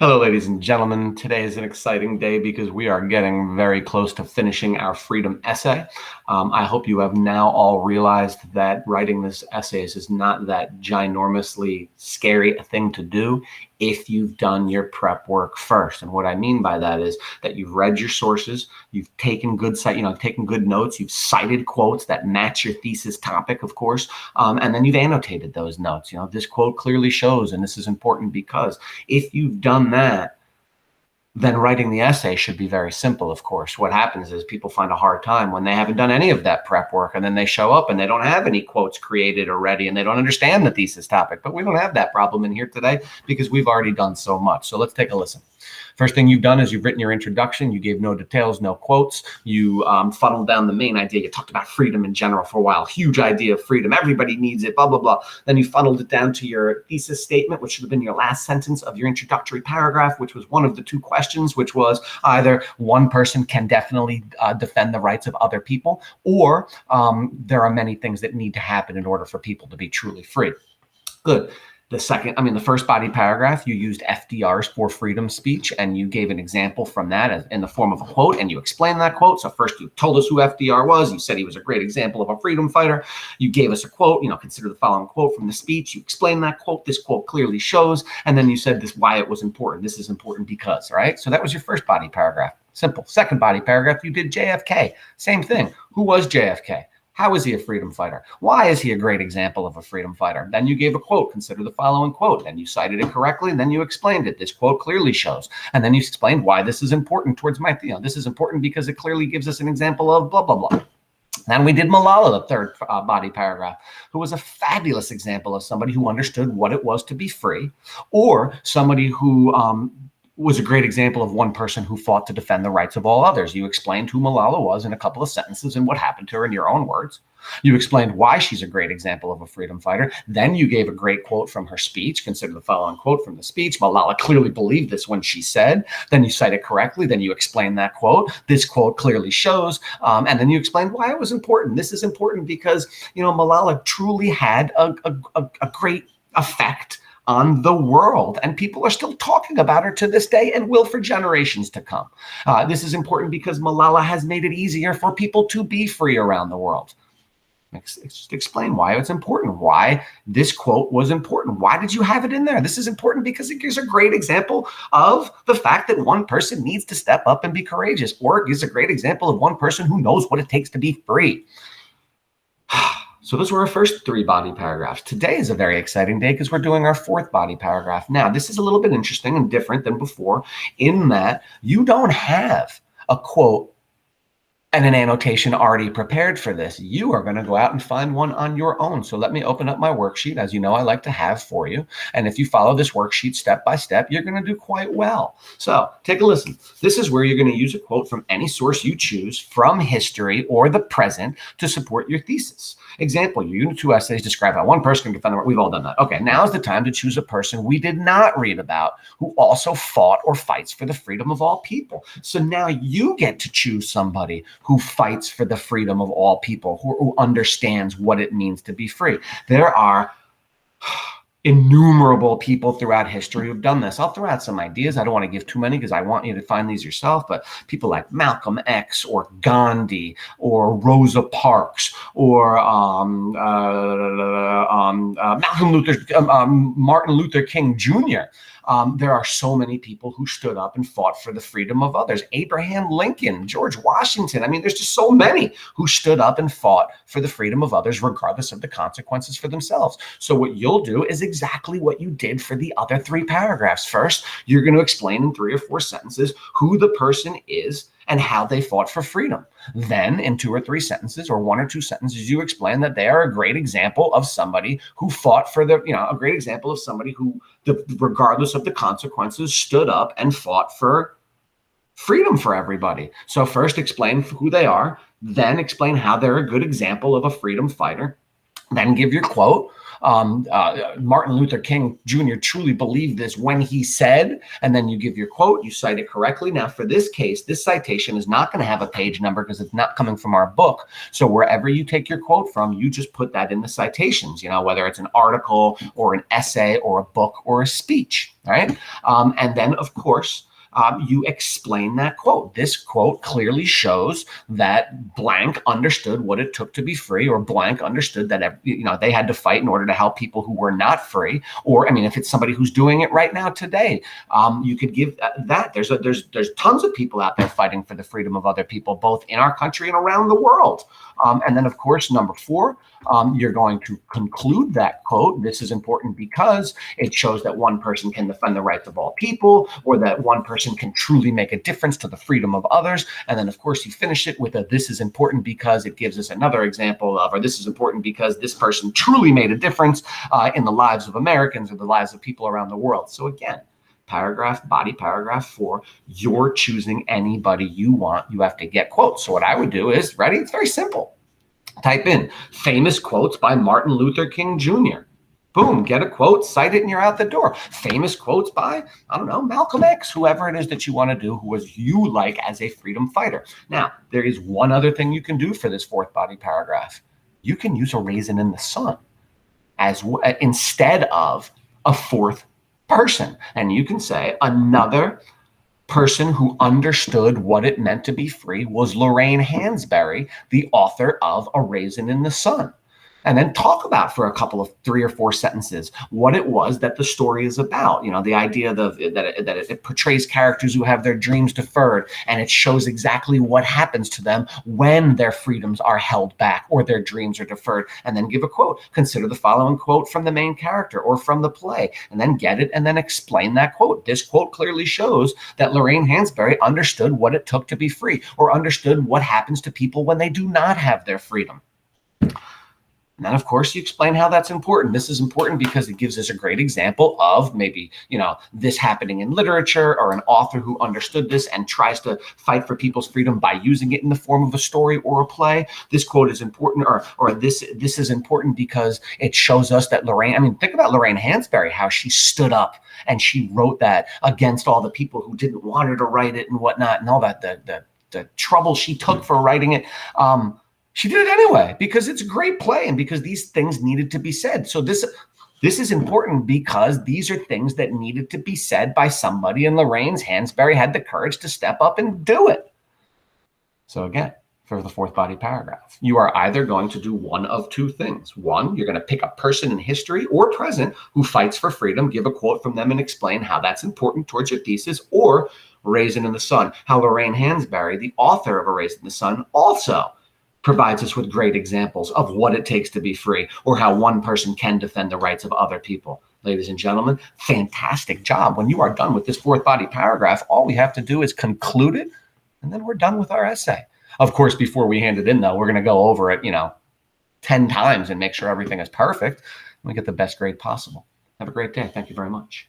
Hello, ladies and gentlemen. Today is an exciting day because we are getting very close to finishing our freedom essay. I hope you have now all realized that writing this essay is not that ginormously scary a thing to do if you've done your prep work first. And what I mean by that is that you've read your sources, you've taken taken good notes, you've cited quotes that match your thesis topic, of course, and then you've annotated those notes. This quote clearly shows, and this is important because if you've done that, then writing the essay should be very simple, of course. What happens is people find a hard time when they haven't done any of that prep work, and then they show up and they don't have any quotes created already, and they don't understand the thesis topic. But we don't have that problem in here today because we've already done so much. So let's take a listen. First thing you've done is you've written your introduction. You gave no details, no quotes. You funneled down the main idea. You talked about freedom in general for a while. Huge idea of freedom. Everybody needs it, blah, blah, blah. Then you funneled it down to your thesis statement, which should have been your last sentence of your introductory paragraph, which was one of the two questions, which was either one person can definitely defend the rights of other people, or there are many things that need to happen in order for people to be truly free. Good. The first body paragraph, you used FDR's For Freedom speech, and you gave an example from that in the form of a quote, and you explained that quote. So first you told us who FDR was. You said he was a great example of a freedom fighter. You gave us a quote, consider the following quote from the speech. You explained that quote. This quote clearly shows. And then you said why it was important. This is important because, right? So that was your first body paragraph. Simple. Second body paragraph, you did JFK. Same thing. Who was JFK? How is he a freedom fighter? Why is he a great example of a freedom fighter? Then you gave a quote. Consider the following quote. Then you cited it correctly, and then you explained it. This quote clearly shows. And then you explained why this is important towards this is important because it clearly gives us an example of blah, blah, blah. Then we did Malala, the third body paragraph, who was a fabulous example of somebody who understood what it was to be free, or somebody who was a great example of one person who fought to defend the rights of all others. You explained who Malala was in a couple of sentences and what happened to her in your own words. You explained why she's a great example of a freedom fighter. Then you gave a great quote from her speech. Consider the following quote from the speech. Malala clearly believed this when she said. Then you cite it correctly. Then you explain that quote. This quote clearly shows. And then you explained why it was important. This is important because, Malala truly had a great effect on the world, and people are still talking about her to this day and will for generations to come. This is important because Malala has made it easier for people to be free around the world. Just explain why it's important, why this quote was important. Why did you have it in there? This is important because it gives a great example of the fact that one person needs to step up and be courageous, or it gives a great example of one person who knows what it takes to be free. So those were our first three body paragraphs. Today is a very exciting day because we're doing our fourth body paragraph. Now, this is a little bit interesting and different than before in that you don't have a quote and an annotation already prepared for this. You are going to go out and find one on your own. So let me open up my worksheet. As you know, I like to have for you. And if you follow this worksheet step by step, you're going to do quite well. So take a listen. This is where you're going to use a quote from any source you choose from history or the present to support your thesis. Example, your Unit 2 essays describe how one person can defend the right. We've all done that. Okay, now is the time to choose a person we did not read about who also fought or fights for the freedom of all people. So now you get to choose somebody who fights for the freedom of all people, who understands what it means to be free. There are innumerable people throughout history who've done this. I'll throw out some ideas. I don't want to give too many because I want you to find these yourself, but people like Malcolm X or Gandhi or Rosa Parks or Martin Luther King Jr. There are so many people who stood up and fought for the freedom of others. Abraham Lincoln, George Washington. There's just so many who stood up and fought for the freedom of others, regardless of the consequences for themselves. So what you'll do is exactly what you did for the other three paragraphs. First, you're going to explain in 3 or 4 sentences who the person is and how they fought for freedom. Then in 2 or 3 sentences or 1 or 2 sentences, you explain that they are a great example of somebody who fought for a great example of somebody who, regardless of the consequences, stood up and fought for freedom for everybody. So first explain who they are, then explain how they're a good example of a freedom fighter. Then give your quote. Martin Luther King Jr. truly believed this when he said, and then you give your quote, you cite it correctly. Now, for this case, this citation is not going to have a page number because it's not coming from our book. So wherever you take your quote from, you just put that in the citations, whether it's an article or an essay or a book or a speech, right? And then, of course, you explain that quote. This quote clearly shows that blank understood what it took to be free, or blank understood that they had to fight in order to help people who were not free. Or, if it's somebody who's doing it right now today, you could give that. There's tons of people out there fighting for the freedom of other people, both in our country and around the world. And then, of course, number 4, you're going to conclude that quote. This is important because it shows that one person can defend the rights of all people, or that one person can truly make a difference to the freedom of others. And then, of course, you finish it with a "this is important because it gives us another example of," or "this is important because this person truly made a difference in the lives of Americans or the lives of people around the world." So again, body paragraph 4, you're choosing anybody you want. You have to get quotes. So what I would do is, ready? It's very simple. Type in famous quotes by Martin Luther King Jr. Boom, get a quote, cite it, and you're out the door. Famous quotes by, Malcolm X, whoever it is that you want to do, who was you like as a freedom fighter. Now, there is one other thing you can do for this 4th body paragraph. You can use a raisin in the sun instead of a 4th person. And you can say another person who understood what it meant to be free was Lorraine Hansberry, the author of A Raisin in the Sun. And then talk about for a couple of 3 or 4 sentences what it was that the story is about. The idea that it portrays characters who have their dreams deferred, and it shows exactly what happens to them when their freedoms are held back or their dreams are deferred. And then give a quote. Consider the following quote from the main character or from the play, and then get it and then explain that quote. This quote clearly shows that Lorraine Hansberry understood what it took to be free, or understood what happens to people when they do not have their freedom. And then, of course, you explain how that's important. This is important because it gives us a great example of maybe, this happening in literature, or an author who understood this and tries to fight for people's freedom by using it in the form of a story or a play. This quote is important, or this is important because it shows us that Lorraine, think about Lorraine Hansberry, how she stood up and she wrote that against all the people who didn't want her to write it and whatnot, and all that, the trouble she took for writing it. She did it anyway because it's a great play and because these things needed to be said. So this is important because these are things that needed to be said by somebody, and Lorraine Hansberry had the courage to step up and do it. So again, for the 4th body paragraph, you are either going to do one of 2 things. One, you're going to pick a person in history or present who fights for freedom, give a quote from them, and explain how that's important towards your thesis, or Raisin in the Sun, how Lorraine Hansberry, the author of A Raisin in the Sun, also provides us with great examples of what it takes to be free, or how one person can defend the rights of other people. Ladies and gentlemen, fantastic job. When you are done with this 4th body paragraph, all we have to do is conclude it, and then we're done with our essay. Of course, before we hand it in, though, we're going to go over it, 10 times and make sure everything is perfect, and we get the best grade possible. Have a great day. Thank you very much.